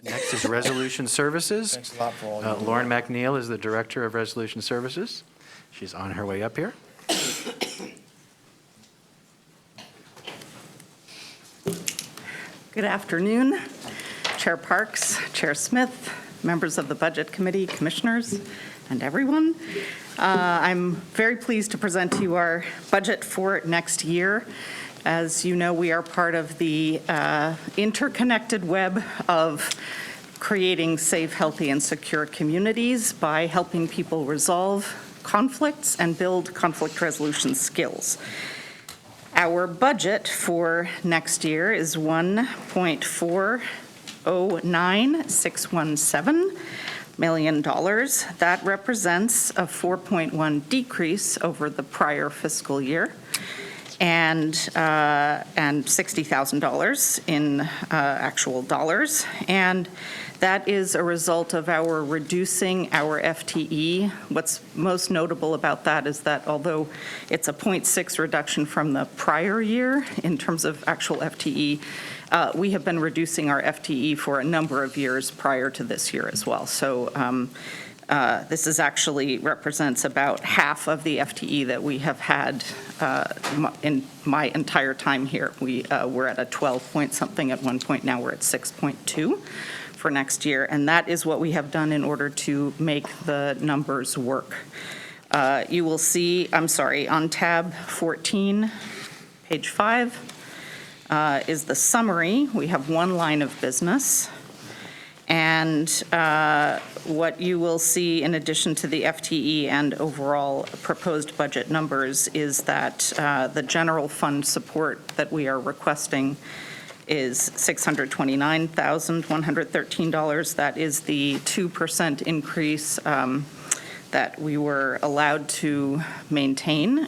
Next is Resolution Services. Thanks a lot for all you do. Lauren McNeil is the Director of Resolution Services. She's on her way up here. Good afternoon, Chair Parks, Chair Smith, members of the Budget Committee, commissioners, and everyone. I'm very pleased to present to you our budget for next year. As you know, we are part of the interconnected web of creating safe, healthy, and secure communities by helping people resolve conflicts and build conflict resolution skills. Our budget for next year is $1.409617 million. That represents a 4.1 decrease over the prior fiscal year, and $60,000 in actual dollars. And that is a result of our reducing our FTE. What's most notable about that is that although it's a 0.6 reduction from the prior year in terms of actual FTE, we have been reducing our FTE for a number of years prior to this year as well. So this is actually represents about half of the FTE that we have had in my entire time here. We were at a 12 point something at one point. Now we're at 6.2 for next year, and that is what we have done in order to make the numbers work. You will see, on tab 14, page 5, is the summary. We have one line of business. And what you will see in addition to the FTE and overall proposed budget numbers is that the general fund support that we are requesting is $629,113. That is the 2% increase that we were allowed to maintain.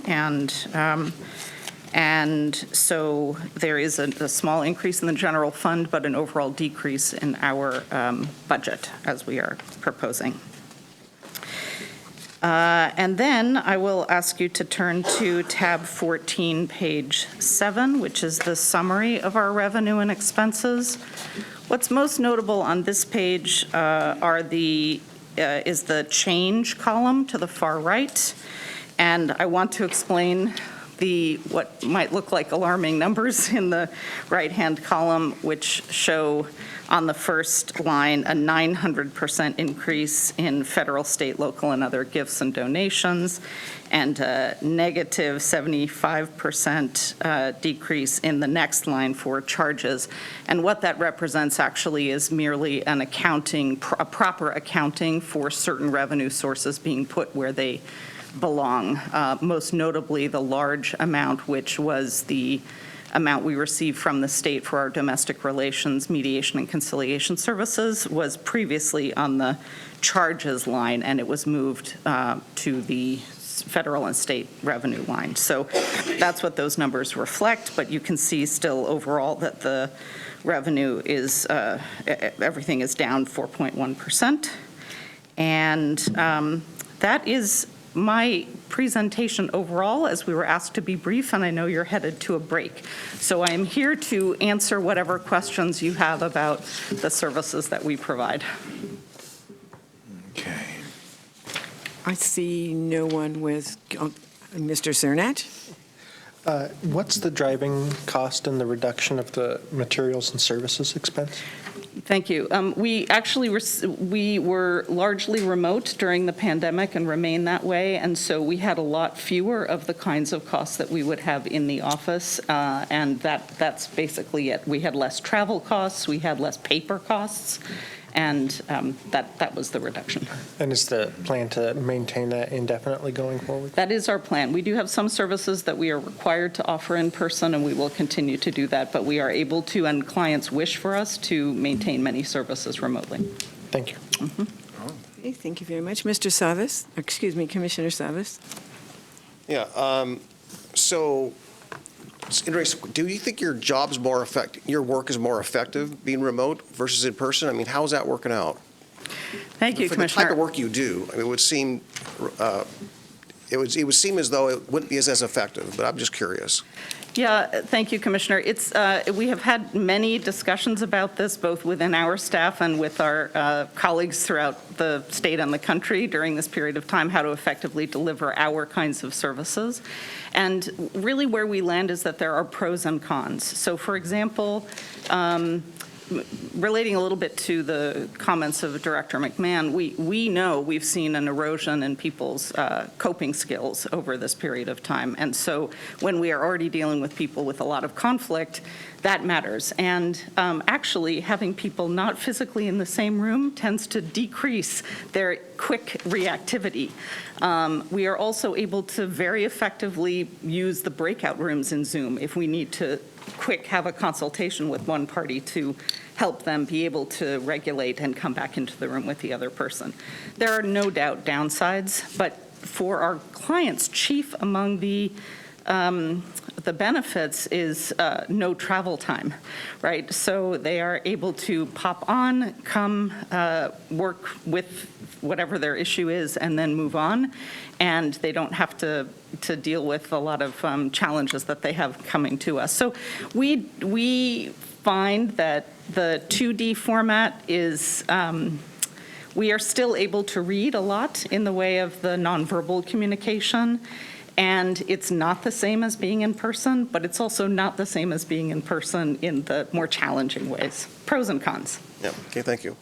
And so there is a small increase in the general fund, but an overall decrease in our budget as we are proposing. And then I will ask you to turn to tab 14, page 7, which is the summary of our revenue and expenses. What's most notable on this page is the change column to the far right. And I want to explain what might look like alarming numbers in the right-hand column, which show on the first line a 900% increase in federal, state, local, and other gifts and donations, and a negative 75% decrease in the next line for charges. And what that represents actually is merely an accounting, a proper accounting for certain revenue sources being put where they belong, most notably the large amount, which was the amount we received from the state for our domestic relations, mediation, and conciliation services, was previously on the charges line, and it was moved to the federal and state revenue line. So that's what those numbers reflect, but you can see still overall that the revenue is, everything is down 4.1%. And that is my presentation overall, as we were asked to be brief, and I know you're headed to a break. So I am here to answer whatever questions you have about the services that we provide. Okay. I see no one with Mr. Cernat. What's the driving cost and the reduction of the materials and services expense? Thank you. We actually we were largely remote during the pandemic and remain that way, and so we had a lot fewer of the kinds of costs that we would have in the office, and that's basically it. We had less travel costs, we had less paper costs, and that was the reduction. And is the plan to maintain that indefinitely going forward? That is our plan. We do have some services that we are required to offer in person, and we will continue to do that, but we are able to, and clients wish for us to maintain many services remotely. Thank you. Mm-hmm. Okay, thank you very much. Mr. Savas, excuse me, Commissioner Savas. Yeah, so do you think your job's more effective, your work is more effective being remote versus in person? I mean, how's that working out? Thank you, For Commissioner. the type of work you do, I mean, it would seem as though it wouldn't be as effective, but I'm just curious. Yeah, thank you, Commissioner. We have had many discussions about this, both within our staff and with our colleagues throughout the state and the country during this period of time, how to effectively deliver our kinds of services. And really where we land is that there are pros and cons. So for example, relating a little bit to the comments of Director McMahon, we know we've seen an erosion in people's coping skills over this period of time. And so when we are already dealing with people with a lot of conflict, that matters. And actually, having people not physically in the same room tends to decrease their quick reactivity. We are also able to very effectively use the breakout rooms in Zoom if we need to have a consultation with one party to help them be able to regulate and come back into the room with the other person. There are no doubt downsides, but for our clients, chief among the benefits is no travel time, right? So they are able to pop on, come work with whatever their issue is, and then move on. And they don't have to deal with a lot of challenges that they have coming to us. So we find that the 2D format is, we are still able to read a lot in the way of the nonverbal communication. And it's not the same as being in person, but it's also not the same as being in person in the more challenging ways. Pros and cons. Yeah, okay, thank you.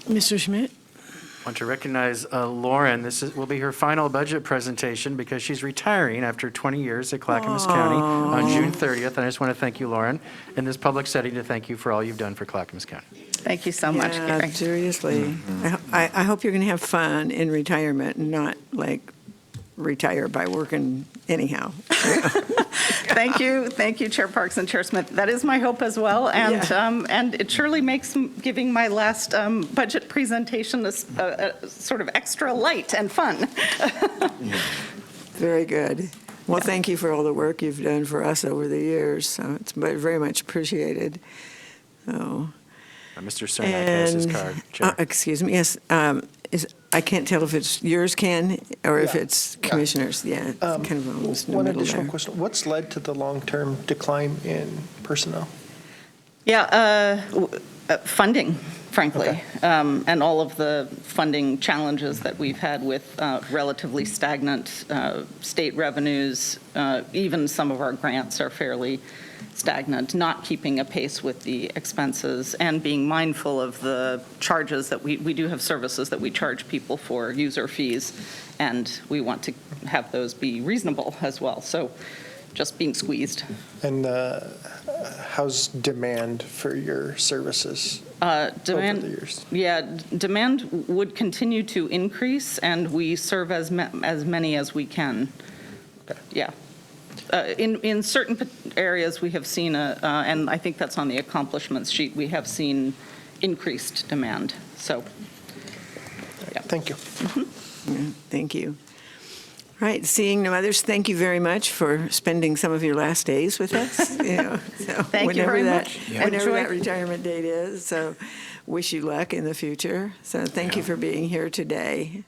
Mr. Schmidt? I want to recognize Lauren. Will be her final budget presentation because she's retiring after 20 years at Clackamas County on June 30th. And I just want to thank you, Lauren, in this public setting to thank you for all you've done for Clackamas County. Thank you so much, Yeah, Gary. seriously. I hope you're going to have fun in retirement and not like retire by working anyhow. Thank you, Chair Parks and Chair Smith. That is my hope as well, and it surely makes giving my last budget presentation a sort of extra light and fun. Very good. Well, thank you for all the work you've done for us over the years. So it's very much appreciated. So, Mr. Cernak has his card. Chair. excuse me. Yes. I can't tell if it's yours, Ken, or if Yeah. it's commissioners. Yeah, it's kind of almost in the One middle additional there. question. What's led to the long-term decline in personnel? Yeah, funding, frankly, Okay. and all of the funding challenges that we've had with relatively stagnant state revenues. Even some of our grants are fairly stagnant, not keeping a pace with the expenses and being mindful of the charges that we do have services that we charge people for, user fees, and we want to have those be reasonable as well. So just being squeezed. And how's demand for your services Demand, over the years? yeah, demand would continue to increase, and we serve as many as we can. Okay. Yeah. In certain areas, we have seen, and I think that's on the accomplishments sheet, we have seen increased demand. So, yeah. Thank you. Yeah, thank you. Right, seeing no others, thank you very much for spending some of your last days with us. You know, so Thank you very much. Whenever Enjoy. that retirement date is, so wish you luck in the future. So thank you for being here today.